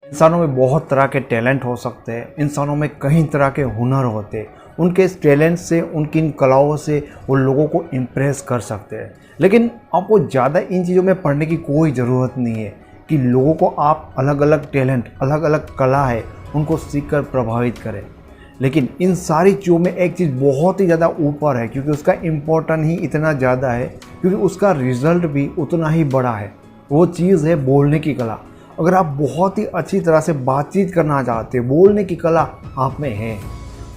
इंसानों में बहुत तरह के टैलेंट हो सकते हैं, इंसानों में कई तरह के हुनर होते हैं। उनके इस टैलेंट से, उनकी इन कलाओं से वो लोगों को इम्प्रेस कर सकते हैं। लेकिन आपको ज़्यादा इन चीज़ों में पढ़ने की कोई ज़रूरत नहीं है कि लोगों को आप अलग अलग टैलेंट, अलग अलग कला है उनको सीख कर प्रभावित करें। लेकिन इन सारी चीज़ों में एक चीज़ बहुत ही ज़्यादा ऊपर है, क्योंकि उसका इम्पोर्टेंट ही इतना ज़्यादा है, क्योंकि उसका रिज़ल्ट भी उतना ही बड़ा है। वो चीज़ है बोलने की कला। अगर आप बहुत ही अच्छी तरह से बातचीत करना चाहते हैं, बोलने की कला आप में है,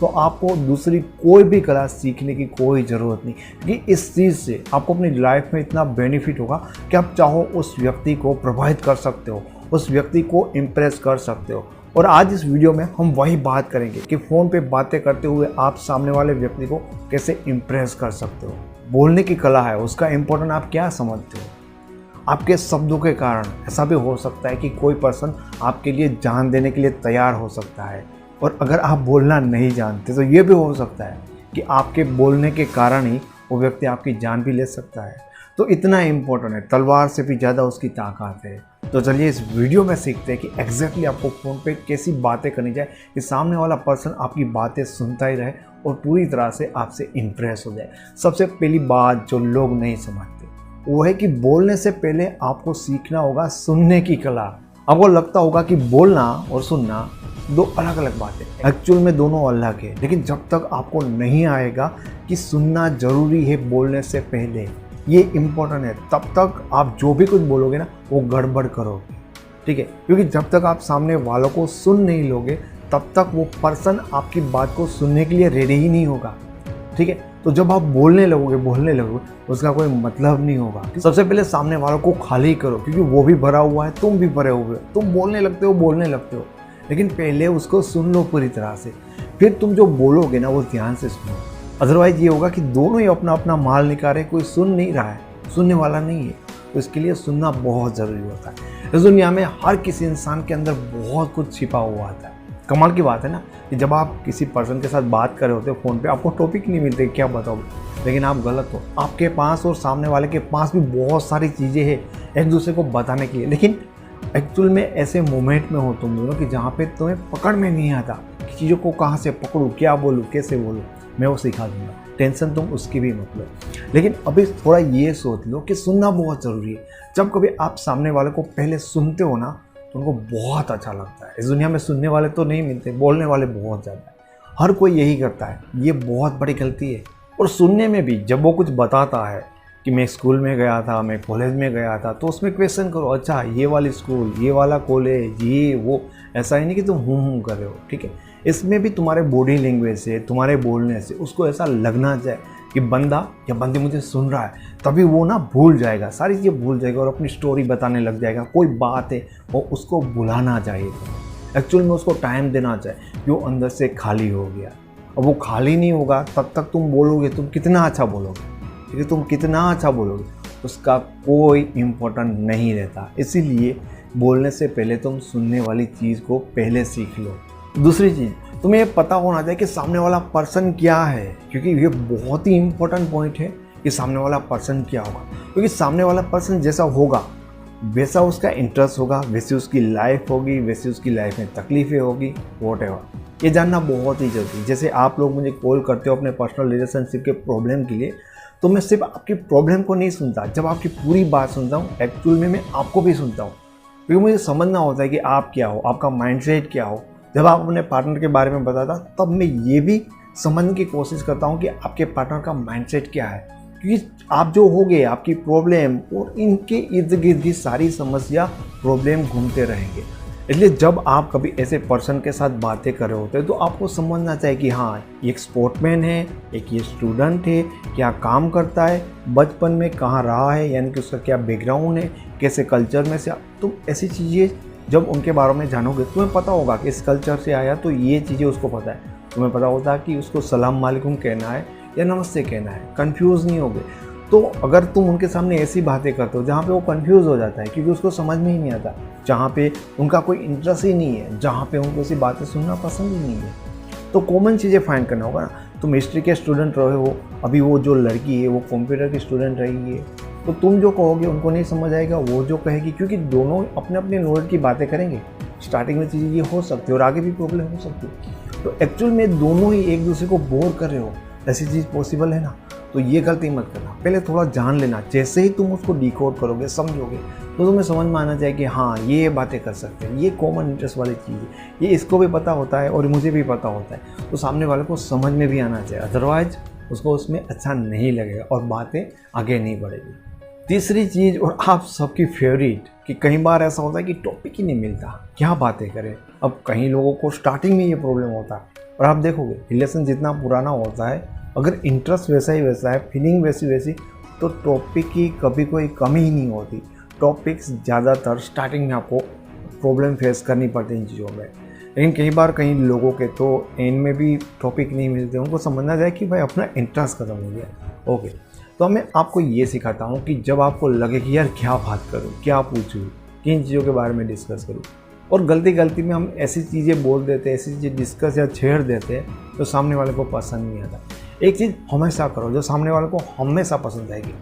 तो आपको दूसरी कोई भी कला सीखने की कोई ज़रूरत नहीं, क्योंकि इस चीज़ से आपको अपनी लाइफ में इतना बेनिफिट होगा कि आप चाहो उस व्यक्ति को प्रभावित कर सकते हो, उस व्यक्ति को इम्प्रेस कर सकते हो। और आज इस वीडियो में हम वही बात करेंगे कि फ़ोन पे बातें करते हुए आप सामने वाले व्यक्ति को कैसे इम्प्रेस कर सकते हो। बोलने की कला है, उसका इम्पोर्टेंट आप क्या समझते हो? आपके शब्दों के कारण ऐसा भी हो सकता है कि कोई पर्सन आपके लिए जान देने के लिए तैयार हो सकता है, और अगर आप बोलना नहीं जानते तो ये भी हो सकता है कि आपके बोलने के कारण ही वो व्यक्ति आपकी जान भी ले सकता है। तो इतना इम्पोर्टेंट है, तलवार से भी ज़्यादा उसकी ताकत है। तो चलिए इस वीडियो में सीखते हैं कि एग्जैक्टली आपको फ़ोन पे कैसी बातें करनी चाहिए कि सामने वाला पर्सन आपकी बातें सुनता ही रहे और पूरी तरह से आपसे इम्प्रेस हो जाए। सबसे पहली बात जो लोग नहीं समझते वो है कि बोलने से पहले आपको सीखना होगा सुनने की कला। आपको लगता होगा कि बोलना और सुनना दो अलग अलग बातें, एक्चुअल में दोनों अलग है। लेकिन जब तक आपको नहीं आएगा कि सुनना ज़रूरी है बोलने से पहले, ये इम्पोर्टेंट है, तब तक आप जो भी कुछ बोलोगे ना वो गड़बड़ करोगे। ठीक है, क्योंकि जब तक आप सामने वालों को सुन नहीं लोगे तब तक वो पर्सन आपकी बात को सुनने के लिए रेडी ही नहीं होगा। ठीक है, तो जब आप बोलने लगोगे उसका कोई मतलब नहीं होगा। सबसे पहले सामने वालों को खाली करो, क्योंकि वो भी भरा हुआ है, तुम भी भरे हुए हो। तुम बोलने लगते हो, लेकिन पहले उसको सुन लो पूरी तरह से, फिर तुम जो बोलोगे ना वो ध्यान से सुनो। अदरवाइज ये होगा कि दोनों ही अपना अपना माल निकाले, कोई सुन नहीं रहा है, सुनने वाला नहीं है। तो इसके लिए सुनना बहुत ज़रूरी होता है। इस दुनिया में हर किसी इंसान के अंदर बहुत कुछ छिपा हुआ आता है। कमाल की बात है ना कि जब आप किसी पर्सन के साथ बात कर रहे होते हो फ़ोन पे, आपको टॉपिक नहीं मिलते क्या बताओगे, लेकिन आप गलत हो। आपके पास और सामने वाले के पास भी बहुत सारी चीज़ें हैं एक दूसरे को बताने के लिए, लेकिन एक्चुअल में ऐसे मोमेंट में हो तुम दोनों कि जहाँ पे तुम्हें पकड़ में नहीं आता कि चीज़ों को कहाँ से पकड़ूँ, क्या बोलूँ, कैसे बोलूँ। मैं वो सिखा दूँगा, टेंशन तुम उसकी भी मत लो। लेकिन अभी थोड़ा ये सोच लो कि सुनना बहुत ज़रूरी है। जब कभी आप सामने वाले को पहले सुनते हो ना तो उनको बहुत अच्छा लगता है। इस दुनिया में सुनने वाले तो नहीं मिलते, बोलने वाले बहुत ज़्यादा है। हर कोई यही करता है, ये बहुत बड़ी गलती है। और सुनने में भी जब वो कुछ बताता है कि मैं स्कूल में गया था, मैं कॉलेज में गया था, तो उसमें क्वेश्चन करो, अच्छा ये वाली स्कूल, ये वाला कॉलेज, ये वो। ऐसा ही नहीं कि तुम हूँ कर रहे हो। ठीक है, इसमें भी तुम्हारे बॉडी लैंग्वेज से, तुम्हारे बोलने से उसको ऐसा लगना चाहिए कि बंदा या बंदी मुझे सुन रहा है, तभी वो ना भूल जाएगा, सारी चीज़ें भूल जाएगा और अपनी स्टोरी बताने लग जाएगा। कोई बात है वो उसको बुलाना चाहिए, एक्चुअल में उसको टाइम देना चाहिए कि वो अंदर से खाली हो गया। और वो खाली नहीं होगा तब तक तुम बोलोगे, तुम कितना अच्छा बोलोगे, क्योंकि तुम कितना अच्छा बोलोगे उसका कोई इम्पोर्टेंट नहीं रहता। इसीलिए बोलने से पहले तुम सुनने वाली चीज़ को पहले सीख लो। दूसरी चीज़, तुम्हें ये पता होना चाहिए कि सामने वाला पर्सन क्या है, क्योंकि ये बहुत ही इम्पोर्टेंट पॉइंट है कि सामने वाला पर्सन क्या होगा। क्योंकि सामने वाला पर्सन जैसा होगा वैसा उसका इंटरेस्ट होगा, वैसी उसकी लाइफ होगी, वैसी उसकी लाइफ में तकलीफ़ें होगी, व्हाटएवर। ये जानना बहुत ही जरूरी है। जैसे आप लोग मुझे कॉल करते हो अपने पर्सनल रिलेशनशिप के प्रॉब्लम के लिए, तो मैं सिर्फ आपकी प्रॉब्लम को नहीं सुनता, जब आपकी पूरी बात सुनता हूँ एक्चुअल में मैं आपको भी सुनता हूँ, क्योंकि मुझे समझना होता है कि आप क्या हो, आपका माइंडसेट क्या हो। जब आप अपने पार्टनर के बारे में बताता तब मैं ये भी समझने की कोशिश करता हूँ कि आपके पार्टनर का माइंडसेट क्या है, क्योंकि आप जो होगे, आपकी प्रॉब्लम और इनके इर्द गिर्द की सारी समस्या, प्रॉब्लम घूमते रहेंगे। इसलिए जब आप कभी ऐसे पर्सन के साथ बातें कर रहे होते हैं तो आपको समझना चाहिए कि हाँ, एक स्पोर्ट्समैन है, एक ये स्टूडेंट है, क्या काम करता है, बचपन में कहाँ रहा है, यानी कि उसका क्या बैकग्राउंड है, कैसे कल्चर में से। तुम ऐसी चीज़ें जब उनके बारे में जानोगे तुम्हें पता होगा कि इस कल्चर से आया तो ये चीज़ें उसको पता है। तुम्हें पता होता है कि उसको सलाम वालेकुम कहना है या नमस्ते कहना है, कंफ्यूज नहीं होगे। तो अगर तुम उनके सामने ऐसी बातें करते हो जहाँ पे वो कंफ्यूज हो जाता है, क्योंकि उसको समझ में ही नहीं आता, जहाँ पे उनका कोई इंटरेस्ट ही नहीं है, जहाँ पे उनको ऐसी बातें सुनना पसंद ही नहीं है, तो कॉमन चीज़ें फाइंड करना होगा ना। तुम हिस्ट्री के स्टूडेंट रहे हो, अभी वो जो लड़की है वो कंप्यूटर की स्टूडेंट रही है, तो तुम जो कहोगे उनको नहीं समझ आएगा, वो जो कहेगी, क्योंकि दोनों अपने अपने नॉलेज की बातें करेंगे। स्टार्टिंग में चीज़ें ये हो सकती है और आगे भी प्रॉब्लम हो सकती है। तो एक्चुअल में दोनों ही एक दूसरे को बोर कर रहे हो, ऐसी चीज़ पॉसिबल है ना? तो ये गलती मत करना। पहले थोड़ा जान लेना, जैसे ही तुम उसको डिकोड करोगे, समझोगे, तो तुम्हें समझ में आना चाहिए कि हाँ ये बातें कर सकते हैं, ये कॉमन इंटरेस्ट वाली चीज़ है, ये इसको भी पता होता है और मुझे भी पता होता है, तो सामने वाले को समझ में भी आना चाहिए। अदरवाइज उसको उसमें अच्छा नहीं लगेगा और बातें आगे नहीं बढ़ेगी। तीसरी चीज़, और आप सबकी फेवरेट, कि कई बार ऐसा होता है कि टॉपिक ही नहीं मिलता, क्या बातें करें। अब कई लोगों को स्टार्टिंग में ये प्रॉब्लम होता है, और आप देखोगे रिलेशन जितना पुराना होता है, अगर इंटरेस्ट वैसा ही वैसा है, फीलिंग वैसी वैसी, तो टॉपिक की कभी कोई कमी ही नहीं होती। टॉपिक्स ज़्यादातर स्टार्टिंग में आपको प्रॉब्लम फेस करनी पड़ती है इन चीज़ों में, लेकिन कई बार कई लोगों के तो एंड में भी टॉपिक नहीं मिलते। उनको समझना चाहिए कि भाई अपना इंटरेस्ट खत्म हो गया। ओके, तो मैं आपको ये सिखाता हूँ कि जब आपको लगे कि यार क्या बात करूँ, क्या पूछूँ, किन चीज़ों के बारे में डिस्कस करूँ, और गलती में हम ऐसी चीज़ें बोल देते हैं, ऐसी चीज़ें डिस्कस या छेड़ देते हैं तो सामने वाले को पसंद नहीं आता। एक चीज़ हमेशा करो जो सामने वाले को हमेशा पसंद आएगी,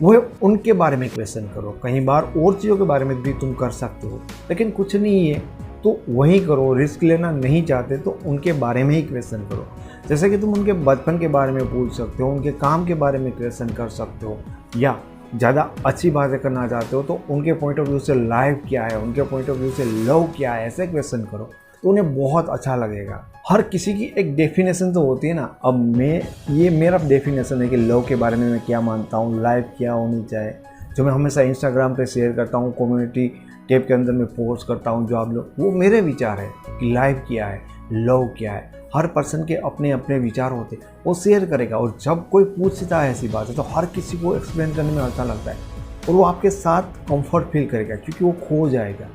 वो उनके बारे में क्वेश्चन करो। कई बार और चीज़ों के बारे में भी तुम कर सकते हो, लेकिन कुछ नहीं है तो वही करो। रिस्क लेना नहीं चाहते तो उनके बारे में ही क्वेश्चन करो। जैसे कि तुम उनके बचपन के बारे में पूछ सकते हो, उनके काम के बारे में क्वेश्चन कर सकते हो, या ज़्यादा अच्छी बातें करना चाहते हो तो उनके पॉइंट ऑफ व्यू से लाइफ क्या है, उनके पॉइंट ऑफ व्यू से लव क्या है, ऐसे क्वेश्चन करो तो उन्हें बहुत अच्छा लगेगा। हर किसी की एक डेफिनेशन तो होती है ना। अब ये मेरा डेफिनेशन है कि लव के बारे में मैं क्या मानता हूँ, लाइफ क्या होनी चाहिए, जो मैं हमेशा इंस्टाग्राम पे शेयर करता हूँ, कम्युनिटी टैब के अंदर मैं पोस्ट करता हूँ, जो आप लोग, वो मेरे विचार है कि लाइफ क्या है, लव क्या है। हर पर्सन के अपने अपने विचार होते हैं, वो शेयर करेगा, और जब कोई पूछता है ऐसी बात है तो हर किसी को एक्सप्लेन करने में अच्छा लगता है, और वो आपके साथ कंफर्ट फील करेगा क्योंकि वो खो जाएगा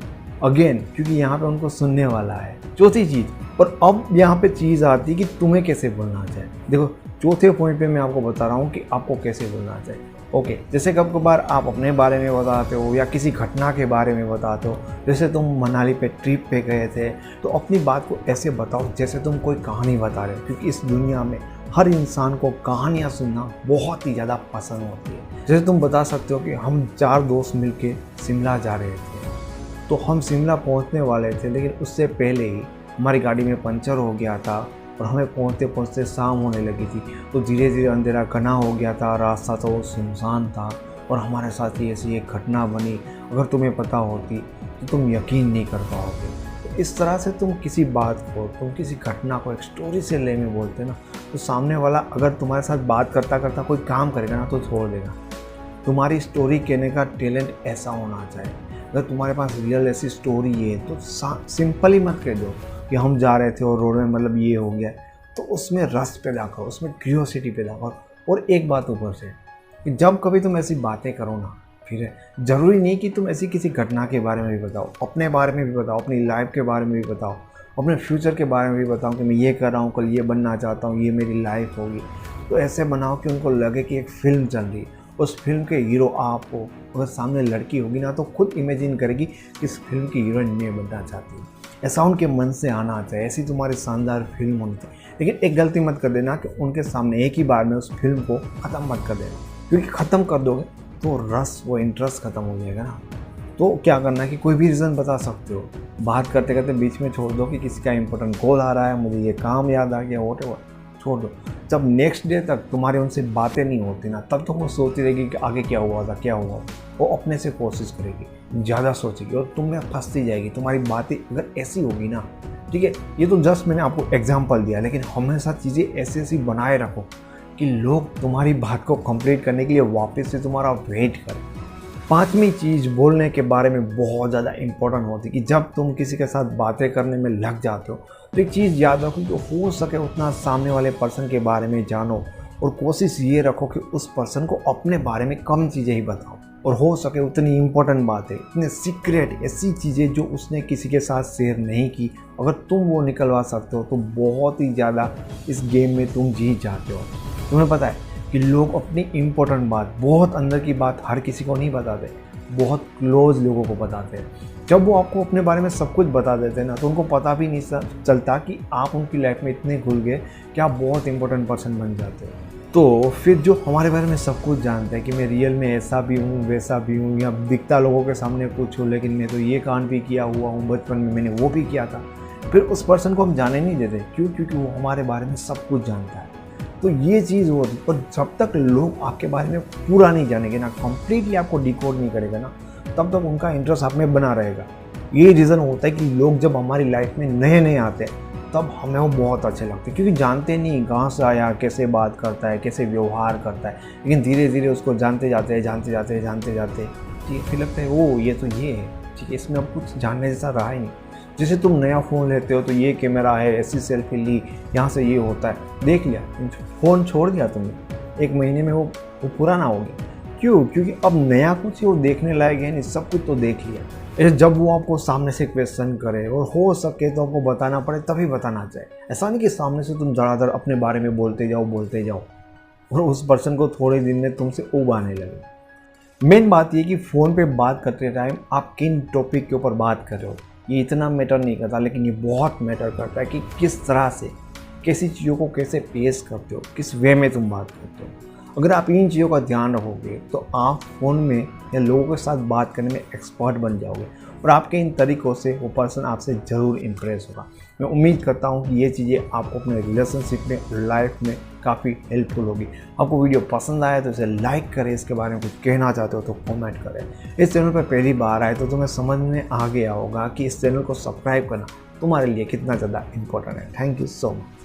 अगेन, क्योंकि यहाँ पे उनको सुनने वाला है। चौथी चीज़, और अब यहाँ पे चीज़ आती है कि तुम्हें कैसे बोलना चाहिए। देखो चौथे पॉइंट पे मैं आपको बता रहा हूँ कि आपको कैसे बोलना चाहिए। ओके, जैसे कभी कभार आप अपने बारे में बताते हो या किसी घटना के बारे में बताते हो, जैसे तुम मनाली पे ट्रिप पे गए थे, तो अपनी बात को ऐसे बताओ जैसे तुम कोई कहानी बता रहे हो, क्योंकि इस दुनिया में हर इंसान को कहानियाँ सुनना बहुत ही ज़्यादा पसंद होती है। जैसे तुम बता सकते हो कि हम 4 दोस्त मिलके शिमला जा रहे थे, तो हम शिमला पहुंचने वाले थे, लेकिन उससे पहले ही हमारी गाड़ी में पंचर हो गया था और हमें पहुंचते पहुंचते शाम होने लगी थी। तो धीरे धीरे अंधेरा घना हो गया था, रास्ता तो वो सुनसान था, और हमारे साथ ही ऐसी एक घटना बनी। अगर तुम्हें पता होती तो तुम यकीन नहीं कर पाओगे। तो इस तरह से तुम किसी बात को, तुम किसी घटना को एक स्टोरी से ले में बोलते ना, तो सामने वाला अगर तुम्हारे साथ बात करता करता कोई काम करेगा ना तो छोड़ देगा। तुम्हारी स्टोरी कहने का टैलेंट ऐसा होना चाहिए। अगर तुम्हारे पास रियल ऐसी स्टोरी है तो सिंपल ही मत कह दो कि हम जा रहे थे और रोड में मतलब ये हो गया, तो उसमें रस पैदा करो, उसमें क्यूरियोसिटी पैदा करो। और एक बात ऊपर से, कि जब कभी तुम ऐसी बातें करो ना, फिर ज़रूरी नहीं कि तुम ऐसी किसी घटना के बारे में भी बताओ, अपने बारे में भी बताओ, अपनी लाइफ के बारे में भी बताओ, अपने फ्यूचर के बारे में भी बताओ कि मैं ये कर रहा हूँ, कल ये बनना चाहता हूँ, ये मेरी लाइफ होगी। तो ऐसे बनाओ कि उनको लगे कि एक फ़िल्म चल रही है, उस फिल्म के हीरो आप हो। अगर सामने लड़की होगी ना तो खुद इमेजिन करेगी कि इस फिल्म की हीरोइन मैं बनना चाहती हूँ, ऐसा उनके मन से आना चाहिए। ऐसी तुम्हारी शानदार फिल्म होनी चाहिए। लेकिन एक गलती मत कर देना कि उनके सामने एक ही बार में उस फिल्म को ख़त्म मत कर देना, क्योंकि ख़त्म कर दोगे तो रस, वो इंटरेस्ट ख़त्म हो जाएगा ना। तो क्या करना है कि कोई भी रीज़न बता सकते हो, बात करते करते बीच में छोड़ दो कि किसी का इंपॉर्टेंट कॉल आ रहा है, मुझे ये काम याद आ गया, वॉट एवर, छोड़ दो। जब नेक्स्ट डे तक तुम्हारे उनसे बातें नहीं होती ना, तब तो वो सोचती रहेगी कि आगे क्या हुआ था, क्या हुआ। वो अपने से कोशिश करेगी, ज़्यादा सोचेगी और तुम में फंसती जाएगी। तुम्हारी बातें अगर ऐसी होगी ना, ठीक है, ये तो जस्ट मैंने आपको एग्जांपल दिया, लेकिन हमेशा चीज़ें ऐसी ऐसी बनाए रखो कि लोग तुम्हारी बात को कंप्लीट करने के लिए वापस से तुम्हारा वेट करें। पांचवी चीज़ बोलने के बारे में बहुत ज़्यादा इम्पोर्टेंट होती है कि जब तुम किसी के साथ बातें करने में लग जाते हो तो एक चीज़ याद रखो कि हो सके उतना सामने वाले पर्सन के बारे में जानो, और कोशिश ये रखो कि उस पर्सन को अपने बारे में कम चीज़ें ही बताओ, और हो सके उतनी इम्पोर्टेंट बातें, इतने सीक्रेट ऐसी चीज़ें जो उसने किसी के साथ शेयर नहीं की, अगर तुम वो निकलवा सकते हो तो बहुत ही ज़्यादा इस गेम में तुम जीत जाते हो। तुम्हें पता है कि लोग अपनी इम्पोर्टेंट बात, बहुत अंदर की बात हर किसी को नहीं बताते, बहुत क्लोज लोगों को बताते हैं। जब वो आपको अपने बारे में सब कुछ बता देते हैं ना, तो उनको पता भी नहीं चलता कि आप उनकी लाइफ में इतने घुल गए कि आप बहुत इंपॉर्टेंट पर्सन बन जाते हो। तो फिर जो हमारे बारे में सब कुछ जानता है कि मैं रियल में ऐसा भी हूँ, वैसा भी हूँ, या दिखता लोगों के सामने कुछ हूँ लेकिन मैं तो ये कांड भी किया हुआ हूँ, बचपन में मैंने वो भी किया था, फिर उस पर्सन को हम जाने नहीं देते। क्यों? क्योंकि वो हमारे बारे में सब कुछ जानता है। तो ये चीज़ होती है। और जब तक लोग आपके बारे में पूरा नहीं जानेंगे ना, कंप्लीटली आपको डिकोड नहीं करेगा ना, तब तक उनका इंटरेस्ट आप में बना रहेगा। ये रीज़न होता है कि लोग जब हमारी लाइफ में नए नए आते हैं तब हमें वो बहुत अच्छे लगते हैं, क्योंकि जानते नहीं कहाँ से आया, कैसे बात करता है, कैसे व्यवहार करता है। लेकिन धीरे धीरे उसको जानते जाते हैं, ठीक है, फिर लगता है ओ ये तो ये है, ठीक है, इसमें अब कुछ जानने जैसा रहा ही नहीं। जैसे तुम नया फ़ोन लेते हो तो ये कैमरा है, ऐसी सेल्फी ली, यहाँ से ये होता है, देख लिया, फ़ोन छोड़ दिया तुमने, 1 महीने में वो पुराना हो गया। क्यों? क्योंकि अब नया कुछ वो देखने लायक है नहीं, सब कुछ तो देख लिया। ऐसे जब वो आपको सामने से क्वेश्चन करे और हो सके तो आपको बताना पड़े तभी बताना चाहिए। ऐसा नहीं कि सामने से तुम ज़्यादातर अपने बारे में बोलते जाओ और उस पर्सन को थोड़े दिन में तुमसे ऊब आने लगे। मेन बात ये कि फ़ोन पे बात करते टाइम आप किन टॉपिक के ऊपर बात कर रहे हो, ये इतना मैटर नहीं करता, लेकिन ये बहुत मैटर करता है कि किस तरह से, कैसी चीज़ों को कैसे पेश करते हो, किस वे में तुम बात करते हो। अगर आप इन चीज़ों का ध्यान रखोगे तो आप फ़ोन में या लोगों के साथ बात करने में एक्सपर्ट बन जाओगे और आपके इन तरीक़ों से वो पर्सन आपसे ज़रूर इम्प्रेस होगा। मैं उम्मीद करता हूँ कि ये चीज़ें आपको अपने रिलेशनशिप में, लाइफ में काफ़ी हेल्पफुल होगी। आपको वीडियो पसंद आया तो इसे लाइक करें, इसके बारे में कुछ कहना चाहते हो तो कमेंट करें। इस चैनल पर पहली बार आए तो तुम्हें समझ में आ गया होगा कि इस चैनल को सब्सक्राइब करना तुम्हारे लिए कितना ज़्यादा इम्पोर्टेंट है। Thank you so much.